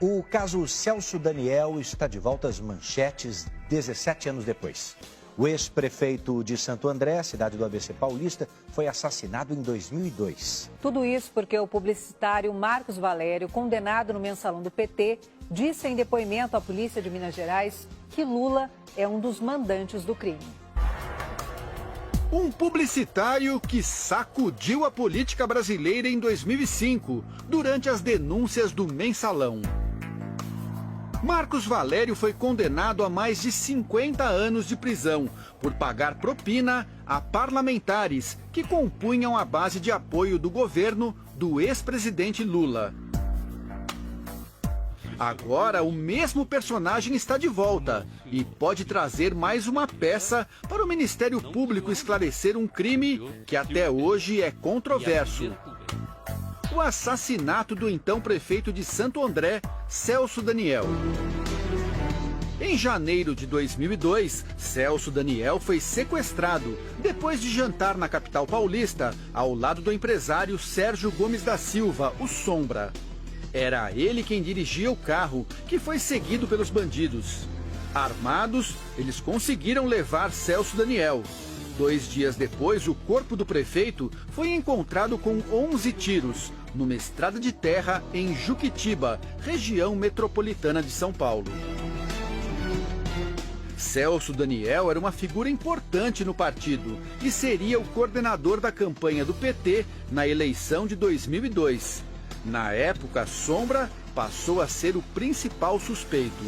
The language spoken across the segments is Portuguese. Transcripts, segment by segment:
O caso Celso Daniel está de volta às manchetes 17 anos depois. O ex-prefeito de Santo André, cidade do ABC Paulista, foi assassinado em 2002. Tudo isso porque o publicitário Marcos Valério, condenado no mensalão do PT, disse em depoimento à polícia de Minas Gerais que Lula é um dos mandantes do crime. Um publicitário que sacudiu a política brasileira em 2005, durante as denúncias do mensalão. Marcos Valério foi condenado a mais de 50 anos de prisão por pagar propina a parlamentares que compunham a base de apoio do governo do ex-presidente Lula. Agora, o mesmo personagem está de volta e pode trazer mais uma peça para o Ministério Público esclarecer um crime que até hoje é controverso. O assassinato do então prefeito de Santo André, Celso Daniel. Em janeiro de 2002, Celso Daniel foi sequestrado depois de jantar na capital paulista, ao lado do empresário Sérgio Gomes da Silva, o Sombra. Era ele quem dirigia o carro, que foi seguido pelos bandidos. Armados, eles conseguiram levar Celso Daniel. 2 dias depois, o corpo do prefeito foi encontrado com 11 tiros, numa estrada de terra em Juquitiba, região metropolitana de São Paulo. Celso Daniel era uma figura importante no partido e seria o coordenador da campanha do PT na eleição de 2002. Na época, Sombra passou a ser o principal suspeito.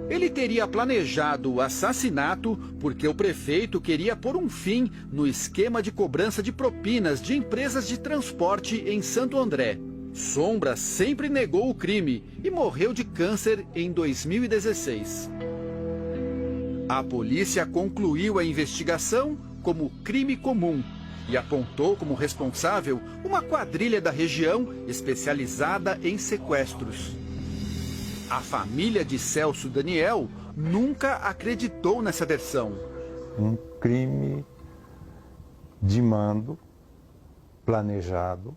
Ele teria planejado o assassinato porque o prefeito queria pôr um fim no esquema de cobrança de propinas de empresas de transporte em Santo André. Sombra sempre negou o crime e morreu de câncer em 2016. A polícia concluiu a investigação como crime comum e apontou como responsável uma quadrilha da região especializada em sequestros. A família de Celso Daniel nunca acreditou nessa versão. Um crime de mando, planejado,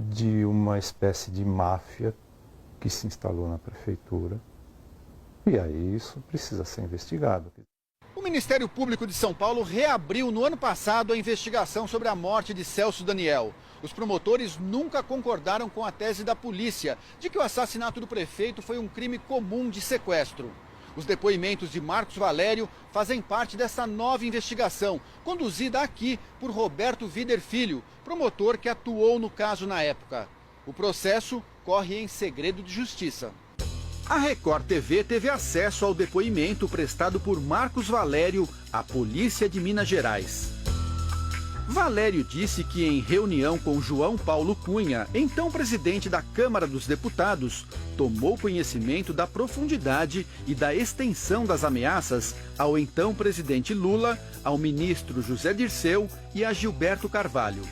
de uma espécie de máfia que se instalou na prefeitura. E aí isso precisa ser investigado. O Ministério Público de São Paulo reabriu no ano passado a investigação sobre a morte de Celso Daniel. Os promotores nunca concordaram com a tese da polícia de que o assassinato do prefeito foi um crime comum de sequestro. Os depoimentos de Marcos Valério fazem parte dessa nova investigação, conduzida aqui por Roberto Vider Filho, promotor que atuou no caso na época. O processo corre em segredo de justiça. A Record TV teve acesso ao depoimento prestado por Marcos Valério à Polícia de Minas Gerais. Valério disse que em reunião com João Paulo Cunha, então presidente da Câmara dos Deputados, tomou conhecimento da profundidade e da extensão das ameaças ao então presidente Lula, ao ministro José Dirceu e a Gilberto Carvalho.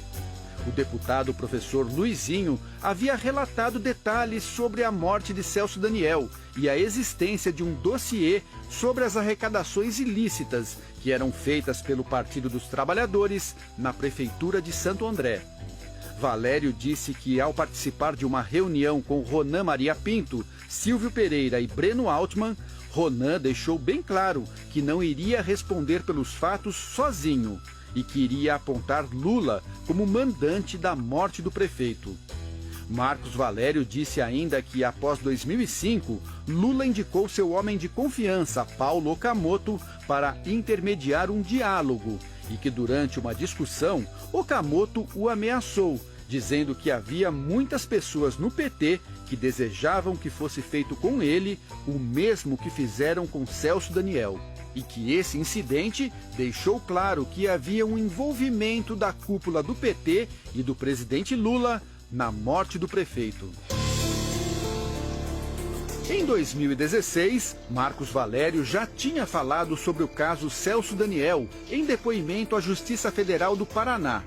O deputado professor Luizinho havia relatado detalhes sobre a morte de Celso Daniel e a existência de um dossiê sobre as arrecadações ilícitas que eram feitas pelo Partido dos Trabalhadores na Prefeitura de Santo André. Valério disse que, ao participar de uma reunião com Ronan Maria Pinto, Silvio Pereira e Breno Altman, Ronan deixou bem claro que não iria responder pelos fatos sozinho e que iria apontar Lula como mandante da morte do prefeito. Marcos Valério disse ainda que, após 2005, Lula indicou seu homem de confiança, Paulo Okamoto, para intermediar um diálogo e que, durante uma discussão, Okamoto o ameaçou, dizendo que havia muitas pessoas no PT que desejavam que fosse feito com ele o mesmo que fizeram com Celso Daniel. E que esse incidente deixou claro que havia um envolvimento da cúpula do PT e do presidente Lula na morte do prefeito. Em 2016, Marcos Valério já tinha falado sobre o caso Celso Daniel em depoimento à Justiça Federal do Paraná.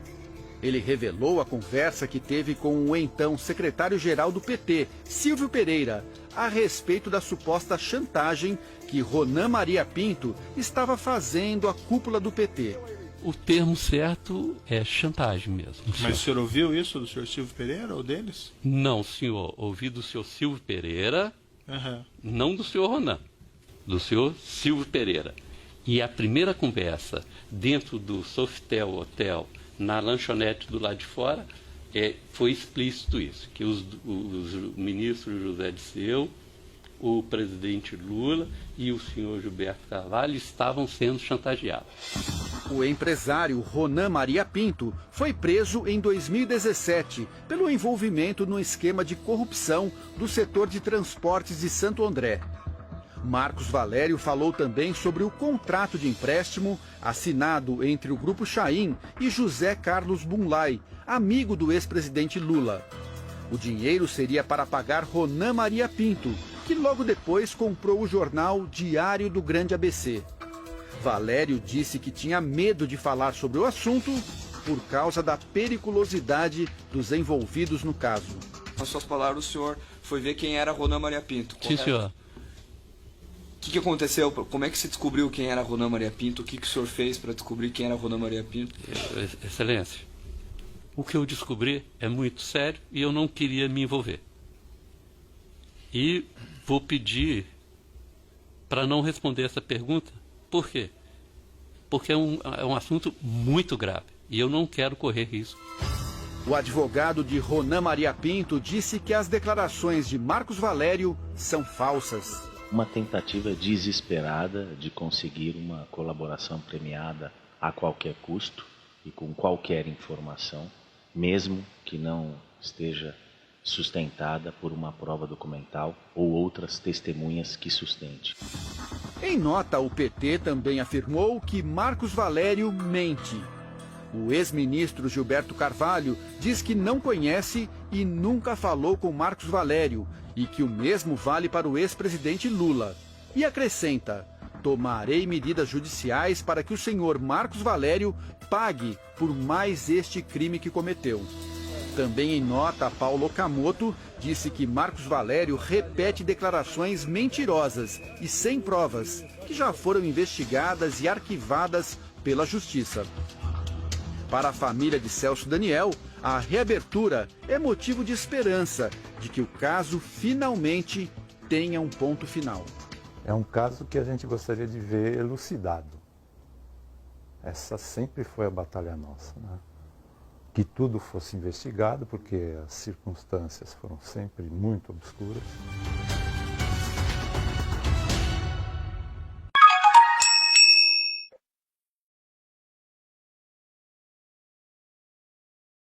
Ele revelou a conversa que teve com o então secretário-geral do PT, Silvio Pereira, a respeito da suposta chantagem que Ronan Maria Pinto estava fazendo à cúpula do PT. O termo certo é chantagem mesmo. Mas o senhor ouviu isso do senhor Silvio Pereira ou deles? Não, senhor. Ouvi do senhor Silvio Pereira, não do senhor Ronan, do senhor Silvio Pereira. E a primeira conversa dentro do Sofitel Hotel, na lanchonete do lado de fora, foi explícito isso, que os ministros José Disseu, o presidente Lula e o senhor Gilberto Carvalho estavam sendo chantageados. O empresário Ronan Maria Pinto foi preso em 2017 pelo envolvimento no esquema de corrupção do setor de transportes de Santo André. Marcos Valério falou também sobre o contrato de empréstimo assinado entre o Grupo Chaim e José Carlos Bunlai, amigo do ex-presidente Lula. O dinheiro seria para pagar Ronan Maria Pinto, que logo depois comprou o jornal Diário do Grande ABC. Valério disse que tinha medo de falar sobre o assunto por causa da periculosidade dos envolvidos no caso. Com suas palavras, o senhor foi ver quem era Ronan Maria Pinto, correto? Sim, senhor. O que aconteceu? Como é que se descobriu quem era Ronan Maria Pinto? O que o senhor fez para descobrir quem era Ronan Maria Pinto? Excelência, o que eu descobri é muito sério e eu não queria me envolver. E vou pedir para não responder essa pergunta. Por quê? Porque é um assunto muito grave e eu não quero correr risco. O advogado de Ronan Maria Pinto disse que as declarações de Marcos Valério são falsas. Uma tentativa desesperada de conseguir uma colaboração premiada a qualquer custo e com qualquer informação, mesmo que não esteja sustentada por uma prova documental ou outras testemunhas que sustente. Em nota, o PT também afirmou que Marcos Valério mente. O ex-ministro Gilberto Carvalho diz que não conhece e nunca falou com Marcos Valério e que o mesmo vale para o ex-presidente Lula. E acrescenta: tomarei medidas judiciais para que o senhor Marcos Valério pague por mais este crime que cometeu. Também em nota, Paulo Okamoto disse que Marcos Valério repete declarações mentirosas e sem provas, que já foram investigadas e arquivadas pela Justiça. Para a família de Celso Daniel, a reabertura é motivo de esperança de que o caso finalmente tenha um ponto final. É um caso que a gente gostaria de ver elucidado. Essa sempre foi a batalha nossa, né? Que tudo fosse investigado, porque as circunstâncias foram sempre muito obscuras.